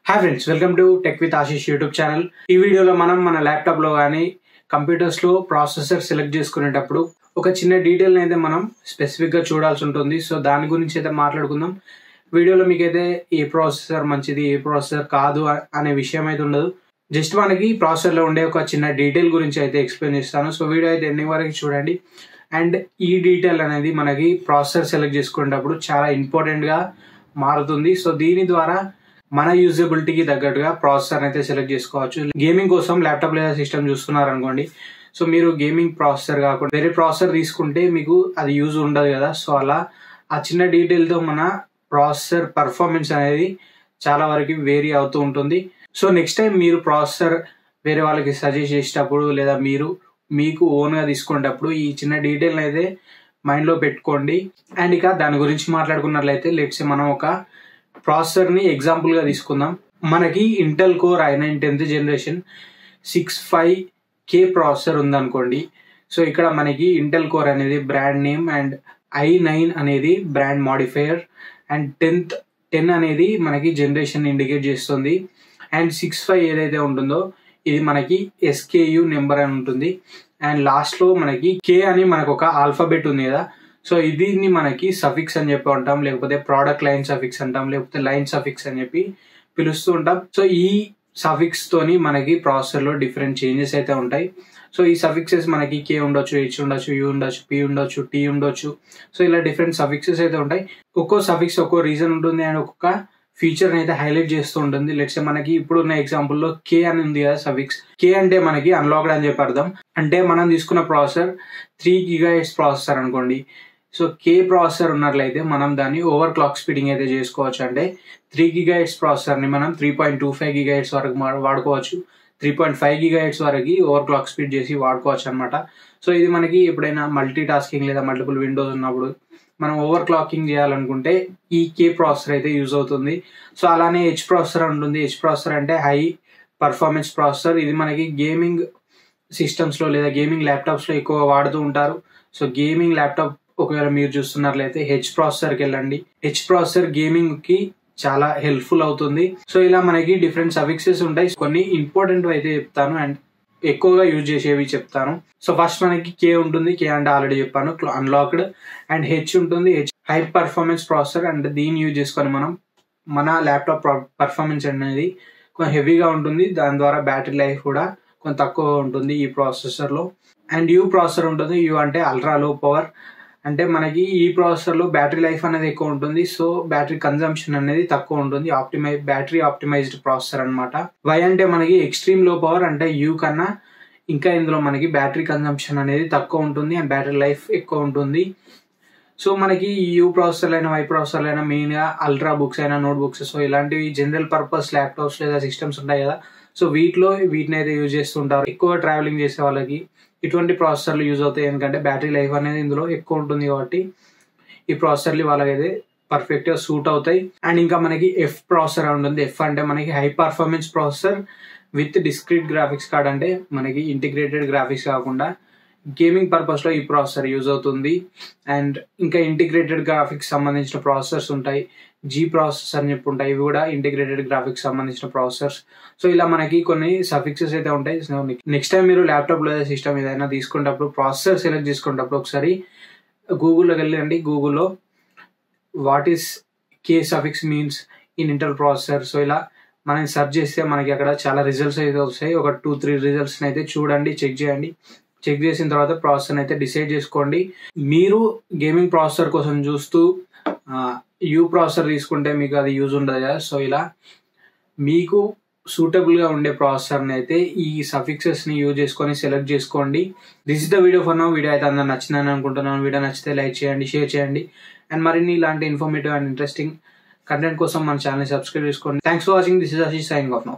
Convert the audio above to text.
Hi friends, welcome to tech with Ashish YouTube channel. ఈ వీడియోలో మనం మన ల్యాప్టాప్లో కానీ కంప్యూటర్స్లో ప్రాసెసర్ సెలెక్ట్ చేసుకునేటప్పుడు ఒక చిన్న డీటెయిల్ అయితే మనం స్పెసిఫిక్గా చూడాల్సి ఉంటుంది. సో దాని గురించి అయితే మాట్లాడుకుందాం. వీడియోలో మీకైతే ఏ ప్రాసెసర్ మంచిది, ఏ ప్రాసెసర్ కాదు అనే విషయం అయితే ఉండదు. జస్ట్ మనకి ప్రాసెసర్లో ఉండే ఒక చిన్న డీటెయిల్ గురించి అయితే ఎక్స్ప్లెయిన్ చేస్తాను. సో వీడియో అయితే ఎండింగ్ వరకు చూడండి. అండ్ ఈ డీటెయిల్ అనేది మనకి ప్రాసెసర్ సెలెక్ట్ చేసుకునేటప్పుడు చాలా ఇంపార్టెంట్గా మారుతుంది. సో దీని ద్వారా మన యూజబిలిటీకి తగ్గట్టుగా ప్రాసెసర్ అయితే సెలెక్ట్ చేసుకోవచ్చు. గేమింగ్ కోసం ల్యాప్టాప్ లేదా సిస్టమ్ చూస్తున్నారు అనుకోండి, సో మీరు గేమింగ్ ప్రాసెసర్ కాకుండా వేరే ప్రాసెసర్ తీసుకుంటే మీకు అది యూజ్ ఉండదు కదా. సో అలా ఆ చిన్న డీటెయిల్తో మన ప్రాసెసర్ పర్ఫార్మెన్స్ అనేది చాలా వరకు వేరీ అవుతూ ఉంటుంది. సో నెక్స్ట్ టైం మీరు ప్రాసెసర్ వేరే వాళ్ళకి సజెస్ట్ చేసేటప్పుడు లేదా మీకు ఓన్గా తీసుకునేటప్పుడు ఈ చిన్న డీటెయిల్ అయితే మైండ్లో పెట్టుకోండి. అండ్ ఇక దాని గురించి మాట్లాడుకున్నట్లయితే లెట్స్ మనం ఒక ప్రాసెసర్ని ఎగ్జాంపుల్గా తీసుకుందాం. మనకి Intel core i9 10th generation 65K processor ఉందనుకోండి. సో ఇక్కడ మనకి ఇంటెల్ కోర్ అనేది బ్రాండ్ నేమ్ అండ్ i9 అనేది బ్రాండ్ మాడిఫైయర్ అండ్ 10 అనేది మనకి జనరేషన్ ఇండికేట్ చేస్తుంది. అండ్ 65 ఏదైతే ఉంటుందో ఇది మనకి SKU నెంబర్ అని ఉంటుంది. అండ్ లాస్ట్లో మనకి K అని మనకు ఒక ఆల్ఫాబెట్ ఉంది కదా. సో దీన్ని మనకి సఫిక్స్ అని చెప్పి అంటాం, లేకపోతే ప్రోడక్ట్ లైన్ సఫిక్స్ అంటాం, లేకపోతే లైన్ సఫిక్స్ అని చెప్పి పిలుస్తూ ఉంటాం. సో ఈ సఫిక్స్ తోని మనకి ప్రాసెసర్లో డిఫరెంట్ చేంజెస్ అయితే ఉంటాయి. సో ఈ సఫిక్సెస్ మనకి K ఉండొచ్చు, H ఉండొచ్చు, U ఉండొచ్చు, P ఉండొచ్చు, T ఉండొచ్చు. సో ఇలా డిఫరెంట్ సఫిక్సెస్ అయితే ఉంటాయి. ఒక్కో సఫిక్స్ ఒక్కో రీజన్ ఉంటుంది అండ్ ఒక్కొక్క ఫీచర్ అయితే హైలైట్ చేస్తూ ఉంటుంది. లెట్స్ మనకి ఇప్పుడున్న ఎగ్జాంపుల్లో K అని ఉంది కదా సఫిక్స్. K అంటే మనకి అన్లాక్డ్ అని చెప్పి అర్థం. అంటే మనం తీసుకున్న ప్రాసెసర్ 3 GHz ప్రాసెసర్ అనుకోండి. సో K ప్రాసెసర్ ఉన్నట్లయితే మనం దాన్ని ఓవర్ క్లాక్ స్పీడింగ్ అయితే చేసుకోవచ్చు. అంటే 3 GHz ప్రాసెసర్ని మనం 3.25 GHz వరకు వాడుకోవచ్చు, 3.5 GHz వరకు ఓవర్ క్లాక్ స్పీడ్ చేసి వాడుకోవచ్చు అనమాట. సో ఇది మనకి ఎప్పుడైనా మల్టీ టాస్కింగ్ లేదా మల్టిపుల్ విండోస్ ఉన్నప్పుడు మనం ఓవర్ క్లాకింగ్ చేయాలనుకుంటే ఈ K ప్రాసెసర్ అయితే యూజ్ అవుతుంది. సో అలానే H ప్రాసెసర్ ఉంటుంది. H ప్రాసెసర్ అంటే హై పర్ఫార్మెన్స్ ప్రాసెసర్. ఇది మనకి గేమింగ్ సిస్టమ్స్లో లేదా గేమింగ్ ల్యాప్టాప్స్లో ఎక్కువ వాడుతూ ఉంటారు. సో గేమింగ్ ల్యాప్టాప్ ఒకవేళ మీరు చూస్తున్నట్లయితే H ప్రాసెసర్కి వెళ్ళండి. H ప్రాసెసర్ గేమింగ్కి చాలా హెల్ప్ఫుల్ అవుతుంది. సో ఇలా మనకి డిఫరెంట్ సఫిక్సెస్ ఉంటాయి. కొన్ని ఇంపార్టెంట్ అయితే చెప్తాను అండ్ ఎక్కువగా యూజ్ చేసేవి చెప్తాను. సో ఫస్ట్ మనకి K ఉంటుంది. K అంటే ఆల్రెడీ చెప్పాను, అన్లాక్డ్. అండ్ H ఉంటుంది. H high performance processor. And దీన్ని యూజ్ చేసుకొని మనం మన ల్యాప్టాప్ పర్ఫార్మెన్స్ అనేది కొంచెం హెవీగా ఉంటుంది. దాని ద్వారా బ్యాటరీ లైఫ్ కూడా కొంచెం తక్కువ ఉంటుంది ఈ ప్రాసెసర్లో. అండ్ U ప్రాసెసర్ ఉంటుంది. U అంటే అల్ట్రా లో పవర్. అంటే మనకి ఈ ప్రాసెసర్లో బ్యాటరీ లైఫ్ అనేది ఎక్కువ ఉంటుంది. సో బ్యాటరీ కన్జంప్షన్ అనేది తక్కువ ఉంటుంది. బ్యాటరీ ఆప్టిమైజ్డ్ ప్రాసెసర్ అనమాట. Y అంటే మనకి ఎక్స్ట్రీమ్ లో పవర్. అంటే U కన్నా ఇంకా ఇందులో మనకి బ్యాటరీ కన్జంప్షన్ అనేది తక్కువ ఉంటుంది అండ్ బ్యాటరీ లైఫ్ ఎక్కువ ఉంటుంది. సో మనకి U ప్రాసెసర్ అయినా Y ప్రాసెసర్ అయినా మెయిన్గా అల్ట్రా బుక్స్ అయినా నోట్ బుక్స్, సో ఇలాంటివి జనరల్ పర్పస్ ల్యాప్టాప్స్ లేదా సిస్టమ్స్ ఉంటాయి కదా. సో వీటిని అయితే యూజ్ చేస్తుంటారు. ఎక్కువ ట్రావెలింగ్ చేసే వాళ్ళకి ఇటువంటి ప్రాసెసర్లు యూజ్ అవుతాయి. ఎందుకంటే బ్యాటరీ లైఫ్ అనేది ఇందులో ఎక్కువ ఉంటుంది కాబట్టి ఈ ప్రాసెసర్లు వాళ్ళకైతే పర్ఫెక్ట్గా సూట్ అవుతాయి. అండ్ ఇంకా మనకి F ప్రాసెసర్ ఉంటుంది. F అంటే మనకి high performance processor with discrete graphics card. అంటే మనకి ఇంటిగ్రేటెడ్ గ్రాఫిక్స్ కాకుండా గేమింగ్ పర్పస్లో ఈ ప్రాసెసర్ యూజ్ అవుతుంది. అండ్ ఇంకా ఇంటిగ్రేటెడ్ గ్రాఫిక్స్ సంబంధించిన ప్రాసెసర్స్ ఉంటాయి. G ప్రాసెసర్ అని చెప్పి ఉంటాయి. ఇవి కూడా ఇంటిగ్రేటెడ్ గ్రాఫిక్స్ సంబంధించిన ప్రాసెసర్స్. సో ఇలా మనకి కొన్ని సఫిక్సెస్ అయితే ఉంటాయి. సో నెక్స్ట్ టైం మీరు ల్యాప్టాప్ లేదా సిస్టమ్ ఏదైనా తీసుకునేటప్పుడు ప్రాసెసర్ సెలెక్ట్ చేసుకునేటప్పుడు ఒకసారి గూగుల్లోకి వెళ్ళండి. గూగుల్లో what is K suffix means in Intel processor. So ఇలా మనం సెర్చ్ చేస్తే మనకి అక్కడ చాలా రిజల్ట్స్ అయితే వస్తాయి. ఒక 2-3 రిజల్ట్స్ని అయితే చూడండి, చెక్ చేయండి. చెక్ చేసిన తర్వాత ప్రాసెసర్ అయితే డిసైడ్ చేసుకోండి. మీరు గేమింగ్ ప్రాసెసర్ కోసం చూస్తూ U ప్రాసెసర్ తీసుకుంటే మీకు అది యూజ్ ఉండదు కదా. సో ఇలా మీకు సూటబుల్గా ఉండే ప్రాసెసర్ని అయితే ఈ సఫిక్సెస్ని యూజ్ చేసుకొని సెలెక్ట్ చేసుకోండి. This is the video for now. Video అయితే అందరూ నచ్చిందని అనుకుంటున్నాను. వీడియో నచ్చితే లైక్ చేయండి, షేర్ చేయండి. అండ్ మరిన్ని ఇలాంటి ఇన్ఫర్మేటివ్ అండ్ ఇంట్రెస్టింగ్ కంటెంట్ కోసం మన ఛానల్ని సబ్స్క్రైబ్ చేసుకోండి. Thanks for watching. This is Ashish signing off now.